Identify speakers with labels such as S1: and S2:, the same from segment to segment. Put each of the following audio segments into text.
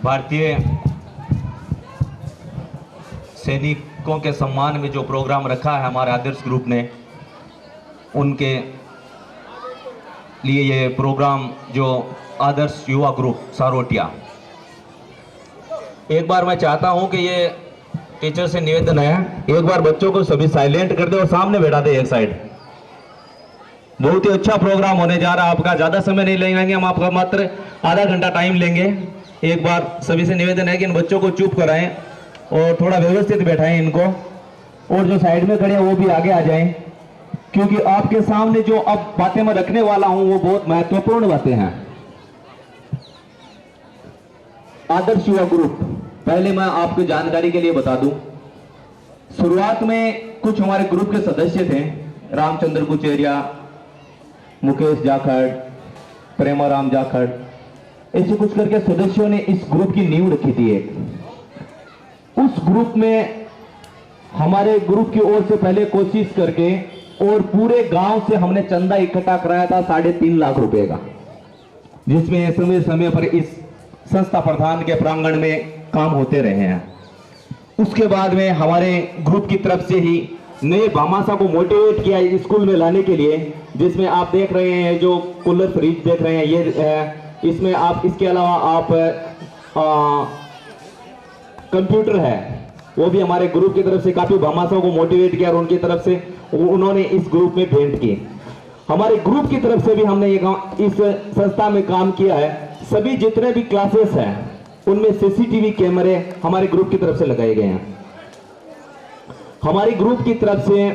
S1: भारतीय सैनिकों के सम्मान में जो प्रोग्राम रखा है हमारे आदर्श ग्रुप ने, उनके लिए ये प्रोग्राम जो आदर्श युवा ग्रुप सारोटिया, एक बार मैं चाहता हूं कि ये टीचर से निवेदन है, एक बार बच्चों को सभी साइलेंट कर दे और सामने बैठा दे एक साइड। बहुत ही अच्छा प्रोग्राम होने जा रहा है आपका, ज्यादा समय नहीं लेंगे हम, आपका मात्र आधा घंटा टाइम लेंगे। एक बार सभी से निवेदन है कि इन बच्चों को चुप कराएं और थोड़ा व्यवस्थित बैठाएं इनको, और जो साइड में खड़े हैं वो भी आगे आ जाएं, क्योंकि आपके सामने जो अब बातें मैं रखने वाला हूं वो बहुत महत्वपूर्ण बातें हैं। आदर्श युवा ग्रुप, पहले मैं आपको जानकारी के लिए बता दूं, शुरुआत में कुछ हमारे ग्रुप के सदस्य थे, रामचंद्र कुचेरिया, मुकेश जाखड़, प्रेमाराम जाखड़, ऐसे कुछ करके सदस्यों ने इस ग्रुप की नींव रखी थी। उस ग्रुप में हमारे ग्रुप की ओर से पहले कोशिश करके और पूरे गांव से हमने चंदा इकट्ठा कराया था 3.5 लाख रुपए का, जिसमें समय समय पर इस संस्था प्रधान के प्रांगण में काम होते रहे हैं। उसके बाद में हमारे ग्रुप की तरफ से ही नए भामाशाह को मोटिवेट किया स्कूल में लाने के लिए, जिसमें आप देख रहे हैं जो कूलर फ्रिज देख रहे हैं ये इसमें आप, इसके अलावा आप कंप्यूटर है वो भी हमारे ग्रुप की तरफ से काफी भामाशाह को मोटिवेट किया और उनकी तरफ से उन्होंने इस ग्रुप में भेंट की। हमारे ग्रुप की तरफ से भी हमने ये इस संस्था में काम किया है। सभी जितने भी क्लासेस हैं उनमें सीसीटीवी कैमरे हमारे ग्रुप की तरफ से लगाए गए हैं। हमारी ग्रुप की तरफ से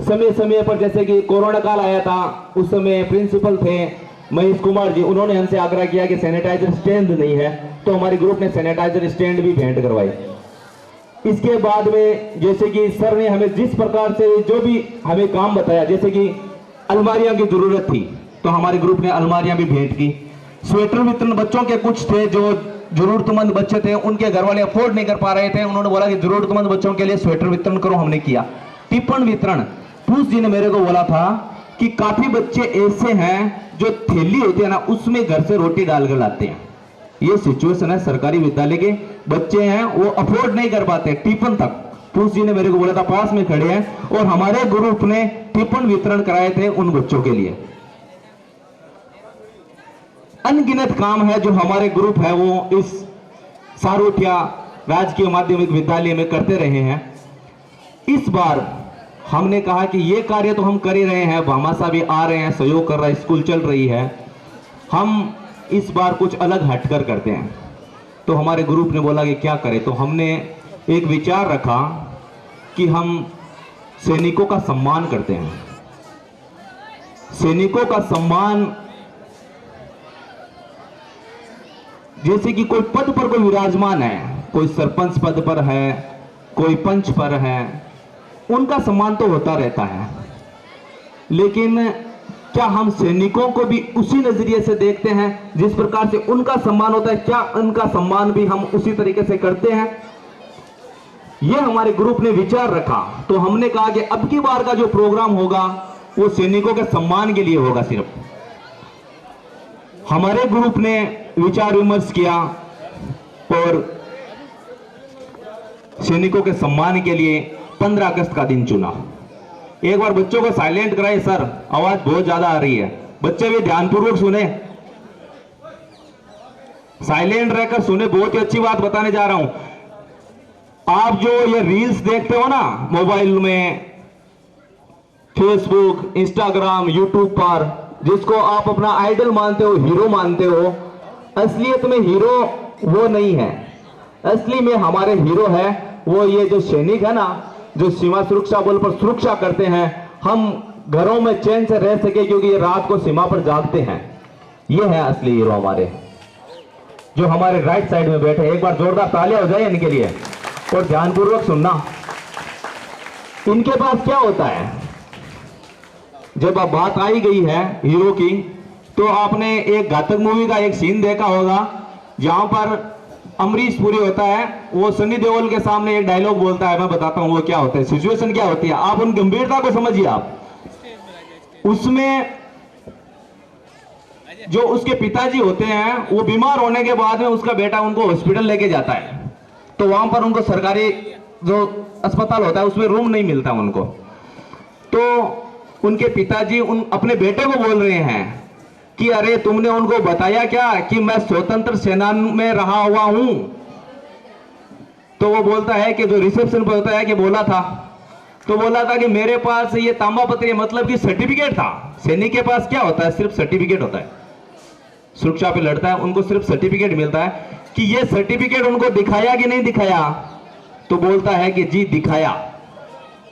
S1: समय समय पर, जैसे कि कोरोना काल आया था, उस समय प्रिंसिपल थे महेश कुमार जी, उन्होंने हमसे आग्रह किया कि सैनिटाइजर स्टैंड नहीं है, तो हमारे ग्रुप ने सैनिटाइजर स्टैंड भी भेंट करवाई। इसके बाद में जैसे कि सर ने हमें जिस प्रकार से जो भी हमें काम बताया, जैसे कि अलमारियां की जरूरत थी तो हमारे ग्रुप ने अलमारियां भी भेंट की। स्वेटर वितरण बच्चों के कुछ थे जो जरूरतमंद बच्चे थे, उनके घर वाले अफोर्ड नहीं कर पा रहे थे, उन्होंने बोला कि जरूरतमंद बच्चों के लिए स्वेटर वितरण करो, हमने किया। टिफिन वितरण, पूछ जी ने मेरे को बोला था कि काफी बच्चे ऐसे हैं जो थैली होती है ना उसमें घर से रोटी डालकर लाते हैं। ये सिचुएशन है, सरकारी विद्यालय के बच्चे हैं वो अफोर्ड नहीं कर पाते टिफिन तक। पूछ जी ने मेरे को बोला था, पास में खड़े हैं, और हमारे ग्रुप ने टिफिन वितरण कराए थे उन बच्चों के लिए। अनगिनत काम है जो हमारे ग्रुप है वो इस सारोटिया राजकीय माध्यमिक विद्यालय में करते रहे हैं। इस बार हमने कहा कि ये कार्य तो हम कर ही रहे हैं, भामाशाह भी आ रहे हैं, सहयोग कर रहा है, स्कूल चल रही है, हम इस बार कुछ अलग हटकर करते हैं। तो हमारे ग्रुप ने बोला कि क्या करें, तो हमने एक विचार रखा कि हम सैनिकों का सम्मान करते हैं। सैनिकों का सम्मान, जैसे कि कोई पद पर कोई विराजमान है, कोई सरपंच पद पर है, कोई पंच पर है, उनका सम्मान तो होता रहता है, लेकिन क्या हम सैनिकों को भी उसी नजरिए से देखते हैं जिस प्रकार से उनका सम्मान होता है? क्या उनका सम्मान भी हम उसी तरीके से करते हैं? यह हमारे ग्रुप ने विचार रखा, तो हमने कहा कि अब की बार का जो प्रोग्राम होगा वो सैनिकों के सम्मान के लिए होगा। सिर्फ हमारे ग्रुप ने विचार विमर्श किया और सैनिकों के सम्मान के लिए 15 अगस्त का दिन चुना। एक बार बच्चों को साइलेंट कराए सर, आवाज बहुत ज्यादा आ रही है, बच्चे भी ध्यानपूर्वक सुने, साइलेंट रहकर सुने। बहुत ही अच्छी बात बताने जा रहा हूं। आप जो ये रील्स देखते हो ना मोबाइल में, फेसबुक, इंस्टाग्राम, यूट्यूब पर, जिसको आप अपना आइडल मानते हो, हीरो मानते हो, असलियत में हीरो वो नहीं है। असली में हमारे हीरो है वो ये जो सैनिक है ना, जो सीमा सुरक्षा बल पर सुरक्षा करते हैं, हम घरों में चैन से रह सके क्योंकि ये रात को सीमा पर जागते हैं। ये है असली हीरो हमारे, जो हमारे राइट साइड में बैठे। एक बार जोरदार तालियां हो जाए इनके लिए, और ध्यानपूर्वक सुनना। इनके पास क्या होता है, जब अब बात आई गई है हीरो की, तो आपने एक घातक मूवी का एक सीन देखा होगा जहां पर अमरीश पुरी होता है, वो सनी देओल के सामने एक डायलॉग बोलता है। मैं बताता हूं वो क्या होता है, सिचुएशन क्या होती है, आप उन गंभीरता को समझिए। आप उसमें जो उसके पिताजी होते हैं वो बीमार होने के बाद में उसका बेटा उनको हॉस्पिटल लेके जाता है, तो वहां पर उनको सरकारी जो अस्पताल होता है उसमें रूम नहीं मिलता उनको। तो उनके पिताजी उन अपने बेटे को बोल रहे हैं कि अरे तुमने उनको बताया क्या कि मैं स्वतंत्र सेना में रहा हुआ हूं? तो वो बोलता है कि जो रिसेप्शन पर होता है कि बोला था, तो बोला था कि मेरे पास ये तांबा पत्र, मतलब कि सर्टिफिकेट था। सैनिक के पास क्या होता है? सिर्फ सर्टिफिकेट होता है। सुरक्षा पे लड़ता है, उनको सिर्फ सर्टिफिकेट मिलता है। कि ये सर्टिफिकेट उनको दिखाया कि नहीं दिखाया? तो बोलता है कि जी दिखाया,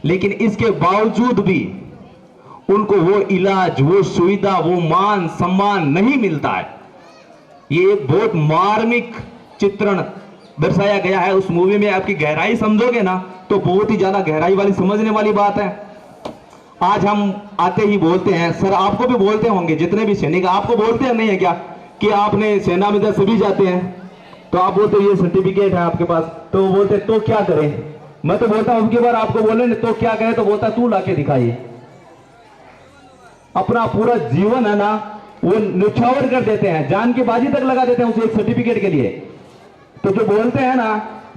S1: लेकिन इसके बावजूद भी उनको वो इलाज, वो सुविधा, वो मान सम्मान नहीं मिलता है। ये एक बहुत मार्मिक चित्रण दर्शाया गया है उस मूवी में। आपकी गहराई समझोगे ना तो बहुत ही ज्यादा गहराई वाली समझने वाली बात है। आज हम आते ही बोलते हैं, सर आपको भी बोलते होंगे, जितने भी सैनिक आपको बोलते हैं नहीं है क्या कि आपने सेना में सभी जाते हैं, तो आप बोलते ये सर्टिफिकेट है आपके पास, तो वो बोलते तो क्या करें? मैं तो बोलता हूं उनकी बार आपको बोले तो क्या करें, तो बोलता तू लाके दिखाइए। अपना पूरा जीवन है ना वो न्यौछावर कर देते हैं, जान की बाजी तक लगा देते हैं उस एक सर्टिफिकेट के लिए। तो जो बोलते हैं ना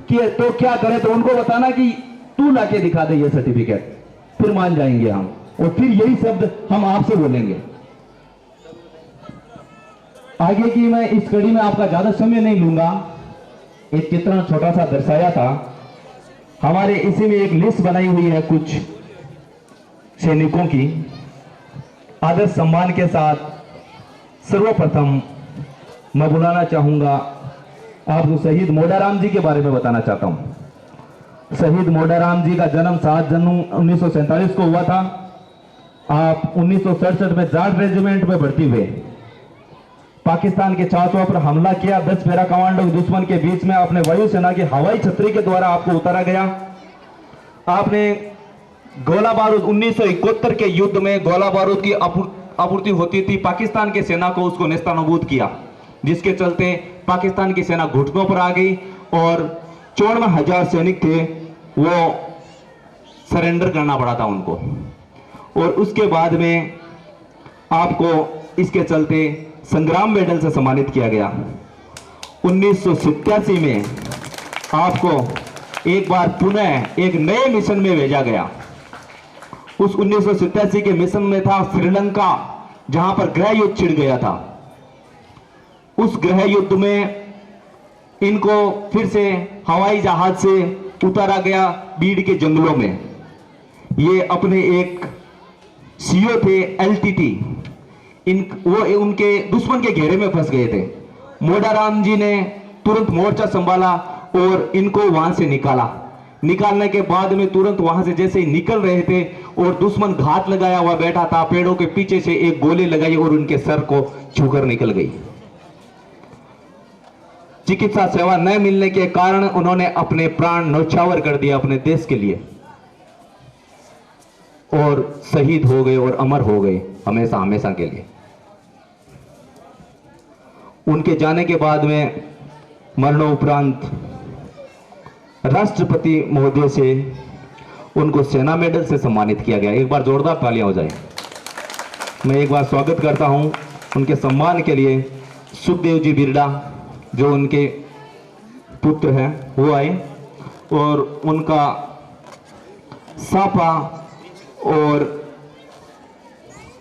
S1: कि तो क्या करें, तो उनको बताना कि तू लाके दिखा दे ये सर्टिफिकेट, फिर मान जाएंगे हम, और फिर यही शब्द हम आपसे बोलेंगे। आगे की मैं इस कड़ी में आपका ज्यादा समय नहीं लूंगा। एक चित्रण छोटा सा दर्शाया था, हमारे इसी में एक लिस्ट बनाई हुई है कुछ सैनिकों की। आदर सम्मान के साथ सर्वप्रथम मैं बुलाना चाहूंगा आपको शहीद मोडाराम जी के बारे में बताना चाहता हूं। शहीद मोडाराम जी का जन्म 7 जनवरी 1947 को हुआ था। आप 1967 में जाट रेजिमेंट में भर्ती हुए। पाकिस्तान के छात्रों पर हमला किया, 10 पैरा कमांडो दुश्मन के बीच में अपने वायुसेना की हवाई छतरी के द्वारा आपको उतारा गया। आपने गोला बारूद 1971 के युद्ध में गोला बारूद की आपूर्ति होती थी पाकिस्तान की सेना को, उसको नेस्तनाबूद किया, जिसके चलते पाकिस्तान की सेना घुटनों पर आ गई और 54,000 सैनिक थे वो सरेंडर करना पड़ा था उनको। और उसके बाद में आपको इसके चलते संग्राम मेडल से सम्मानित किया गया। 1987 में आपको एक बार पुनः एक नए मिशन में भेजा गया। उस 1987 के मिशन में था श्रीलंका, जहां पर गृह युद्ध छिड़ गया था। उस गृह युद्ध में इनको फिर से हवाई जहाज से उतारा गया बीड़ के जंगलों में। ये अपने एक सीओ थे एलटीटी, वो उनके दुश्मन के घेरे में फंस गए थे। मोडाराम जी ने तुरंत मोर्चा संभाला और इनको वहां से निकाला। निकालने के बाद में तुरंत वहां से जैसे ही निकल रहे थे और दुश्मन घात लगाया हुआ बैठा था, पेड़ों के पीछे से एक गोली लगाई और उनके सर को छूकर निकल गई। चिकित्सा सेवा न मिलने के कारण उन्होंने अपने प्राण न्यौछावर कर दिया अपने देश के लिए और शहीद हो गए और अमर हो गए हमेशा हमेशा के लिए। उनके जाने के बाद में मरणोपरांत राष्ट्रपति महोदय से उनको सेना मेडल से सम्मानित किया गया। एक बार जोरदार तालियां हो जाए। मैं एक बार स्वागत करता हूं उनके सम्मान के लिए सुखदेव जी बिरला, जो उनके पुत्र हैं, वो आए और उनका साफा और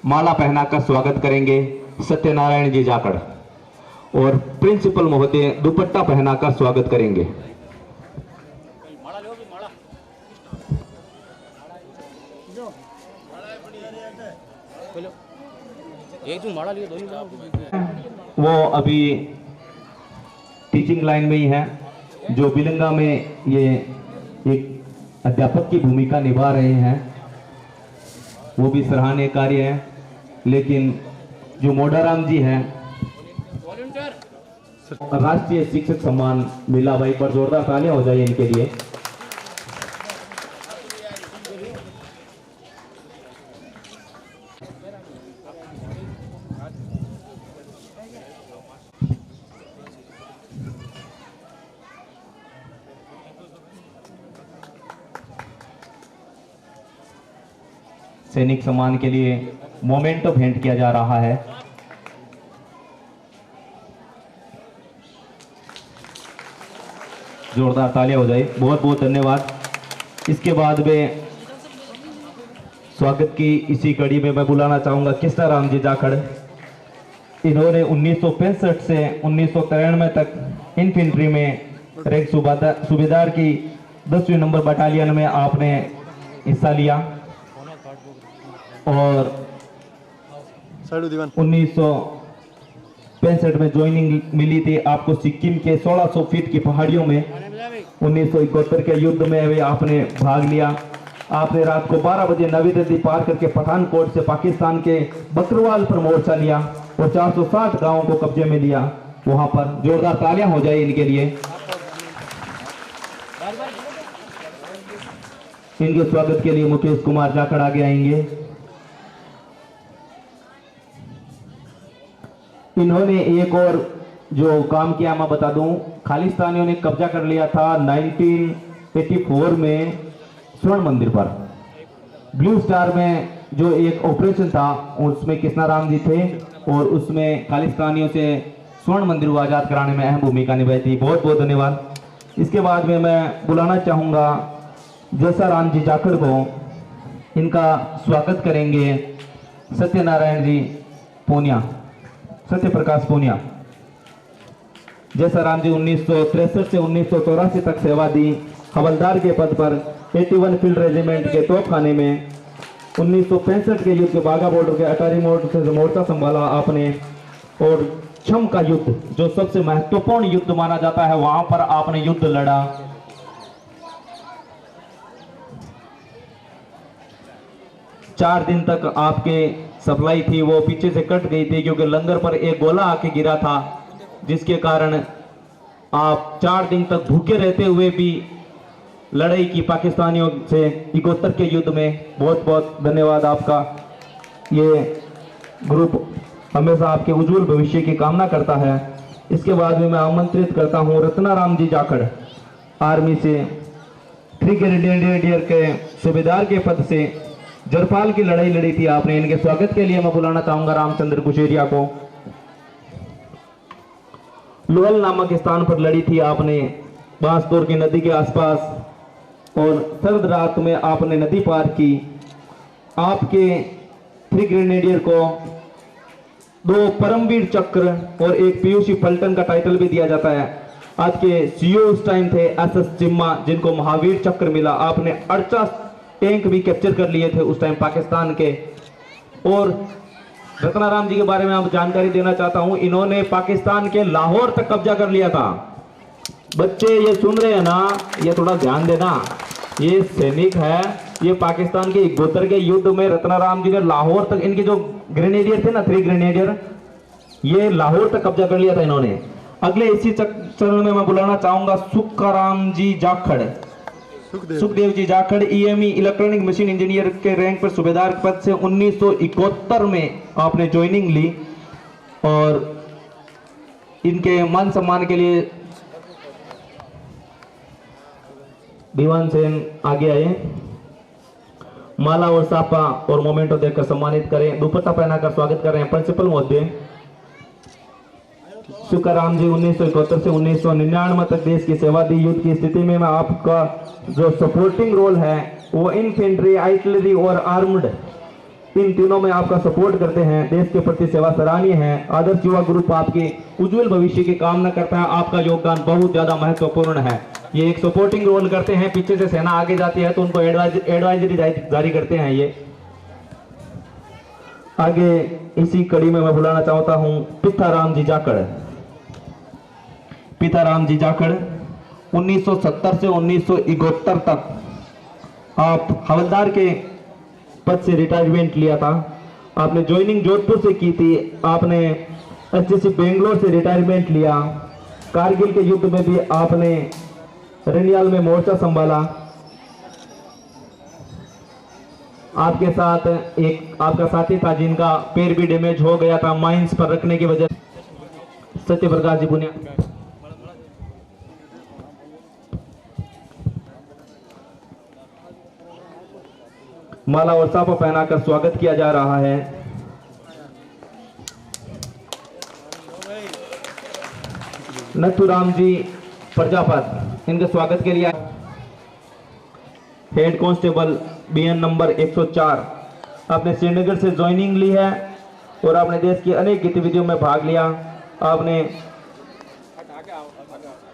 S1: माला पहनाकर स्वागत करेंगे सत्यनारायण जी जाखड़, और प्रिंसिपल महोदय दुपट्टा पहनाकर स्वागत करेंगे। वो अभी टीचिंग लाइन में ही है, जो बिलंगा में ये एक अध्यापक की भूमिका निभा रहे हैं, वो भी सराहनीय कार्य है। लेकिन जो मोडाराम जी हैं, राष्ट्रीय शिक्षक सम्मान मिला, भाई पर जोरदार तालियां हो जाए इनके लिए। सैनिक सम्मान के लिए मोमेंटो भेंट किया जा रहा है। जोरदार तालियां हो जाए। बहुत बहुत धन्यवाद। इसके बाद में स्वागत की इसी कड़ी में मैं बुलाना चाहूंगा कृष्णाराम जी जाखड़। इन्होंने 1965 से 1993 तक इन्फेंट्री में रैंक सूबेदार की 10वीं नंबर बटालियन में आपने हिस्सा लिया और 1965 में ज्वाइनिंग मिली थी आपको सिक्किम के 1600 फीट की पहाड़ियों में। 1971 के युद्ध में भी आपने भाग लिया। आपने रात को 12 बजे नवी नदी पार करके पठानकोट से पाकिस्तान के बकरवाल पर मोर्चा लिया और 460 गांवों को कब्जे में लिया। वहां पर जोरदार तालियां हो जाए इनके लिए। इनके स्वागत के लिए मुकेश कुमार जाखड़ आगे आएंगे। इन्होंने एक और जो काम किया मैं बता दूं, खालिस्तानियों ने कब्जा कर लिया था 1984 में स्वर्ण मंदिर पर। ब्लू स्टार में जो एक ऑपरेशन था उसमें कृष्णाराम जी थे और उसमें खालिस्तानियों से स्वर्ण मंदिर को आजाद कराने में अहम भूमिका निभाई थी। बहुत बहुत धन्यवाद। इसके बाद में मैं बुलाना चाहूंगा जैसाराम जी जाखड़ को। इनका स्वागत करेंगे सत्यनारायण जी पूनिया, सत्य प्रकाश पूनिया। जैसाराम जी 1963 से 1984 तक सेवा दी। हवलदार के पद पर 81 फील्ड रेजिमेंट के तोपखाने में 1965 के युद्ध के बाघा बॉर्डर के अटारी मोर्चा संभाला आपने और छम का युद्ध जो सबसे महत्वपूर्ण युद्ध माना जाता है वहां पर आपने युद्ध लड़ा। चार दिन तक आपके सप्लाई थी वो पीछे से कट गई थी क्योंकि लंगर पर एक गोला आके गिरा था, जिसके कारण आप 4 दिन तक भूखे रहते हुए भी लड़ाई की पाकिस्तानियों से 71 के युद्ध में। बहुत बहुत धन्यवाद आपका। ये ग्रुप हमेशा आपके उज्जवल भविष्य की कामना करता है। इसके बाद में मैं आमंत्रित करता हूं रत्नाराम जी जाखड़, आर्मी से 3 ग्रेनेडियर के सूबेदार के पद से जरपाल की लड़ाई लड़ी थी आपने। इनके स्वागत के लिए मैं बुलाना चाहूंगा रामचंद्र कुशेरिया को। लोहल नामक स्थान पर लड़ी थी आपने बांसतोर की नदी के आसपास और सर्द रात में आपने नदी पार की। आपके 3 ग्रेनेडियर को 2 परमवीर चक्र और 1 पीयूसी पलटन का टाइटल भी दिया जाता है। आज के सीओ उस टाइम थे एसएस चिम्मा, जिनको महावीर चक्र मिला। आपने 48 टैंक भी कैप्चर कर लिए थे उस टाइम पाकिस्तान के। और रत्नाराम जी के बारे में आप जानकारी देना चाहता हूं, इन्होंने पाकिस्तान के लाहौर तक कब्जा कर लिया था। बच्चे ये सुन रहे हैं ना, ये थोड़ा ध्यान देना। ये सैनिक है, ये पाकिस्तान के 71 के युद्ध में रत्नाराम जी ने लाहौर तक, इनके जो ग्रेनेडियर थे ना 3 ग्रेनेडियर, ये लाहौर तक कब्जा कर लिया था इन्होंने। अगले इसी चरण में मैं बुलाना चाहूंगा Sukharam ji Jakhar, Sukhdev ji Jakhar. EME electronic machine engineer के रैंक पर सूबेदार पद से 1971 में आपने ज्वाइनिंग ली और इनके मान सम्मान के लिए दीवान सेन आगे आए। माला और सापा और मोमेंटो देकर सम्मानित करें। दुपट्टा पहनाकर स्वागत कर रहे हैं प्रिंसिपल महोदय। सुखाराम जी 1971 से 1999 तक देश की सेवा दी। युद्ध की स्थिति में आपका जो सपोर्टिंग रोल है वो इन्फेंट्री, आर्टिलरी और आर्म्ड, इन तीनों में आपका सपोर्ट करते हैं। देश के प्रति सेवा सराहनीय है। आदर्श युवा ग्रुप आपके उज्जवल भविष्य की कामना करता है। आपका योगदान बहुत ज्यादा महत्वपूर्ण है। ये एक सपोर्टिंग रोल करते हैं, पीछे से सेना आगे जाती है तो उनको एडवाइजरी जारी करते हैं। ये आगे इसी कड़ी में मैं बुलाना चाहता हूं पिताराम जी जाखड़। पिताराम जी जाखड़ 1970 से 1971 तक आप हवलदार के पद से रिटायरमेंट लिया था। आपने ज्वाइनिंग जोधपुर से की थी। आपने एसटीसी बेंगलोर से रिटायरमेंट लिया। कारगिल के युद्ध में भी आपने रनियाल में मोर्चा संभाला। आपके साथ एक आपका साथी था जिनका पैर भी डैमेज हो गया था माइंस पर रखने की वजह, सत्य प्रकाश जी पुनिया। माला और साफा पहनाकर स्वागत किया जा रहा है। नथुराम जी प्रजापत इनके स्वागत के लिए हेड कांस्टेबल बीएन नंबर 104 आपने श्रीनगर से ज्वाइनिंग ली है और आपने देश की अनेक गतिविधियों में भाग लिया। आपने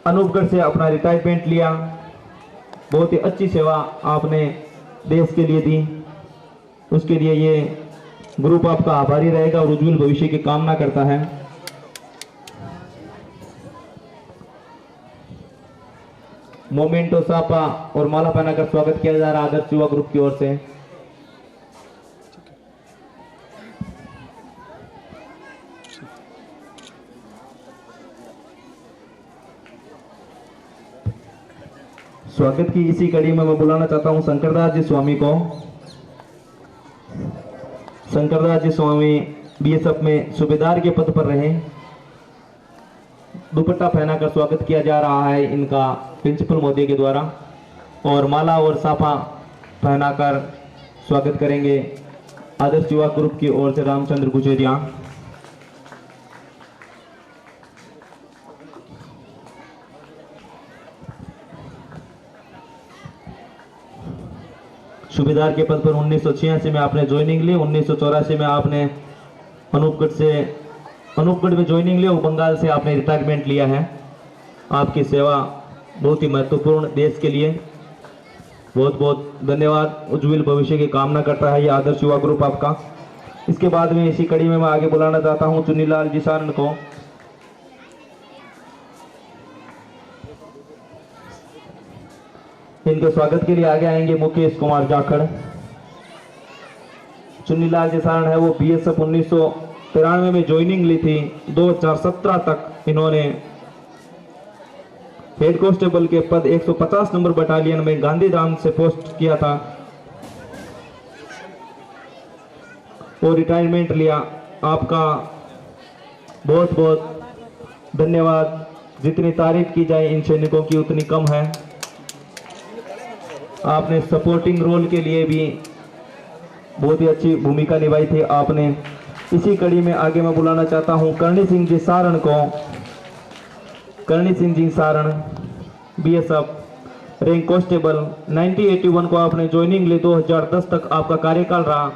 S1: अनूपगढ़ से अपना रिटायरमेंट लिया। बहुत ही अच्छी सेवा आपने देश के लिए दी, उसके लिए ये ग्रुप आपका आभारी रहेगा और उज्जवल भविष्य की कामना करता है। मोमेंटो सापा और माला पहनाकर स्वागत किया जा रहा है आदर्श युवा ग्रुप की ओर से। स्वागत की इसी कड़ी में मैं बुलाना चाहता हूं शंकरदास जी स्वामी को। शंकरदास जी स्वामी बीएसएफ में सूबेदार के पद पर रहे। दुपट्टा पहनाकर स्वागत किया जा रहा है इनका प्रिंसिपल महोदय के द्वारा और माला और साफा पहनाकर स्वागत करेंगे आदर्श युवा ग्रुप की ओर से रामचंद्र गुजेरिया। सूबेदार के पद पर 1986 में आपने ज्वाइनिंग ली। 1984 में आपने अनूपगढ़ में ज्वाइनिंग ली और बंगाल से आपने रिटायरमेंट लिया है। आपकी सेवा बहुत ही महत्वपूर्ण देश के लिए। बहुत बहुत धन्यवाद। उज्जवल भविष्य की कामना करता है ये आदर्श युवा ग्रुप आपका। इसके बाद में इसी कड़ी में मैं आगे बुलाना चाहता हूं चुन्नीलाल जी सारण को। इनके स्वागत के लिए आगे आएंगे मुकेश कुमार जाखड़। चुन्नीलाल जी सारण है वो बीएसएफ 1993 में ज्वाइनिंग ली थी। 2017 तक इन्होंने हेड कांस्टेबल के पद 150 नंबर बटालियन में गांधीधाम से पोस्ट किया था और रिटायरमेंट लिया। आपका बहुत बहुत धन्यवाद। जितनी तारीफ की जाए इन सैनिकों की उतनी कम है। आपने सपोर्टिंग रोल के लिए भी बहुत ही अच्छी भूमिका निभाई थी आपने। इसी कड़ी में आगे मैं बुलाना चाहता हूं करणी सिंह जी सारण को। Karni Singh ji Saran BSF rank constable 1981 को आपने ज्वाइनिंग ली। 2010 तक आपका कार्यकाल रहा।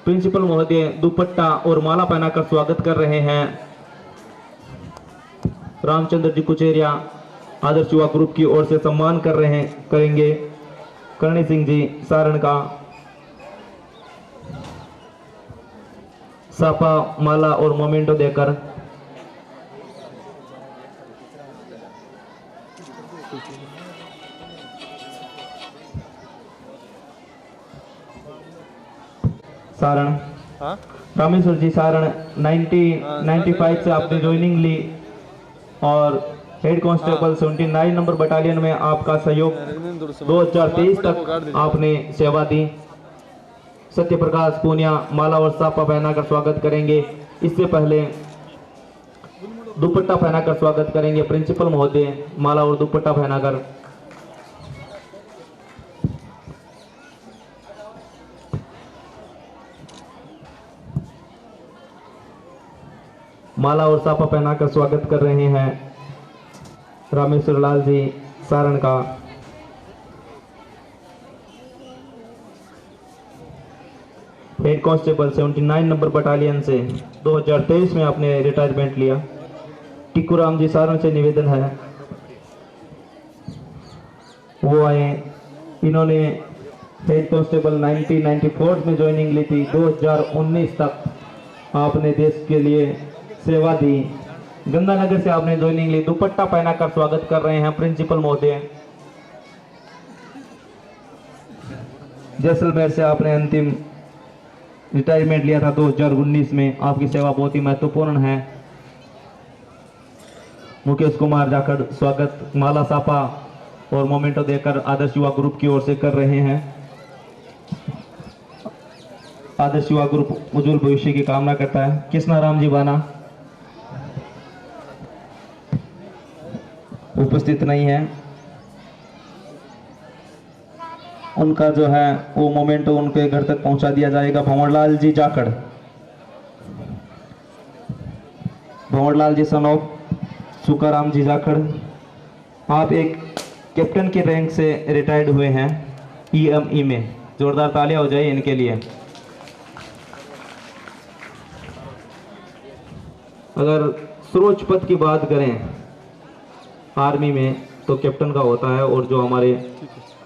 S1: प्रिंसिपल महोदय दुपट्टा और माला पहनाकर स्वागत कर रहे हैं रामचंद्र जी कुचेरिया। आदर्श युवा ग्रुप की ओर से सम्मान करेंगे करणी सिंह जी सारण का। सापा माला और मोमेंटो देकर सारण रामेश्वर जी सारण 1995 से आपने ज्वाइनिंग ली और हेड कांस्टेबल 79 नंबर बटालियन में आपका सहयोग 2023 तक आपने सेवा दी। सत्य प्रकाश पूनिया माला और सापा पहनाकर स्वागत करेंगे। इससे पहले दुपट्टा पहनाकर स्वागत करेंगे प्रिंसिपल महोदय माला और दुपट्टा पहनाकर। माला और सापा पहनाकर स्वागत कर रहे हैं रामेश्वर लाल जी सारण का। हेड कांस्टेबल 79 नंबर बटालियन से 2023 में आपने रिटायरमेंट लिया। टिक्कूराम जी सारण से निवेदन है वो आए। इन्होंने हेड कांस्टेबल 1994 में ज्वाइनिंग ली थी। 2019 तक आपने देश के लिए सेवा दी। गंगानगर से आपने ज्वाइनिंग ली। दुपट्टा पहनाकर स्वागत कर रहे हैं प्रिंसिपल महोदय। जैसलमेर से आपने अंतिम रिटायरमेंट लिया था 2019 में। आपकी सेवा बहुत ही महत्वपूर्ण है। मुकेश कुमार जाखड़ स्वागत माला सापा और मोमेंटो देकर आदर्श युवा ग्रुप की ओर से कर रहे हैं। आदर्श युवा ग्रुप उज्जवल भविष्य की कामना करता है। कृष्णा राम जी बाना उपस्थित नहीं है। उनका जो है वो मोमेंटो उनके घर तक पहुंचा दिया जाएगा। भंवरलाल जी जाखड़, भंवरलाल जी सन ऑफ सुकाराम जी जाखड़, आप एक कैप्टन की रैंक से रिटायर्ड हुए हैं ईएमई में। जोरदार तालियां हो जाए इनके लिए। अगर सर्वोच्च पद की बात करें आर्मी में तो कैप्टन का होता है, और जो हमारे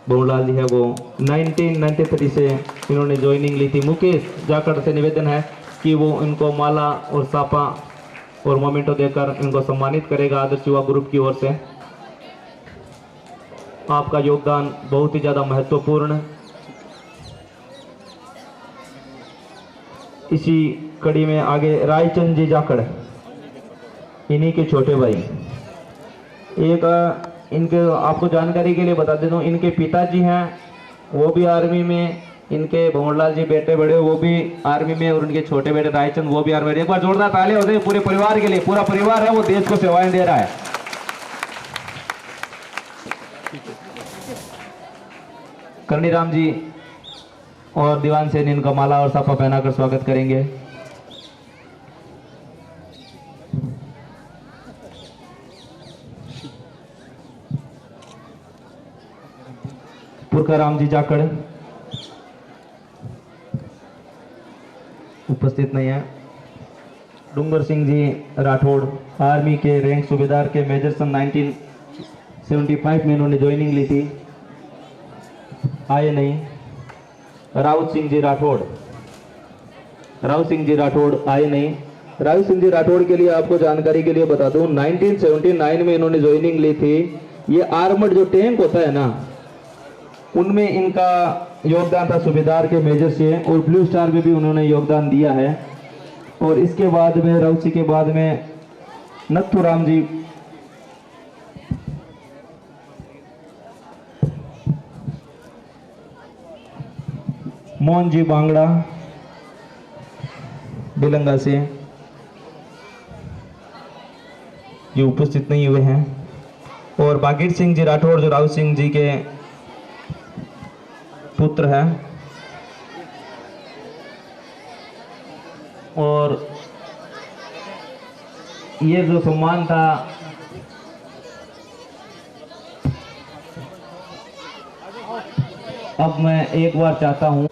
S1: भंवरलाल जी है वो 1993 से इन्होंने ज्वाइनिंग ली थी। मुकेश जाखड़ से निवेदन है कि वो इनको माला और सापा और मोमेंटो देकर इनको सम्मानित करेगा आदर्श युवा ग्रुप की ओर से। आपका योगदान बहुत ही ज़्यादा महत्वपूर्ण। इसी कड़ी में आगे रायचंद जी जाखड़, इन्हीं के छोटे भाई। एक इनके आपको जानकारी के लिए बता देता हूँ, इनके पिताजी हैं वो भी आर्मी में, इनके भंवरलाल जी बेटे बड़े वो भी आर्मी में, और उनके छोटे बेटे रायचंद वो भी आर्मी में। एक बार जोरदार तालियां हो जाए पूरे परिवार के लिए। पूरा परिवार है वो देश को सेवाएं दे रहा है। कर्णीराम जी और दीवान सेन इनका माला और साफा पहनाकर स्वागत करेंगे। पुरकाराम जी जाखड़ उपस्थित नहीं है। डूंगर सिंह जी राठौड़ आर्मी के रैंक सूबेदार के मेजर सन 1975 में इन्होंने ज्वाइनिंग ली थी, आए नहीं। राउत सिंह जी राठौड़ आए नहीं। राउत सिंह जी राठौड़ के लिए आपको जानकारी के लिए बता दूं, 1979 में इन्होंने ज्वाइनिंग ली थी। ये आर्मड जो टैंक होता है ना, उनमें इनका योगदान था सूबेदार के मेजर से, और ब्लू स्टार में भी उन्होंने योगदान दिया है। और इसके बाद में राउत सिंह के बाद में नथुराम जी मोहन जी बांगड़ा बेलंगा से ये उपस्थित नहीं हुए हैं। और बागीर सिंह जी राठौड़ जो राउत सिंह जी के पुत्र है, और ये जो सम्मान था अब मैं एक बार चाहता हूं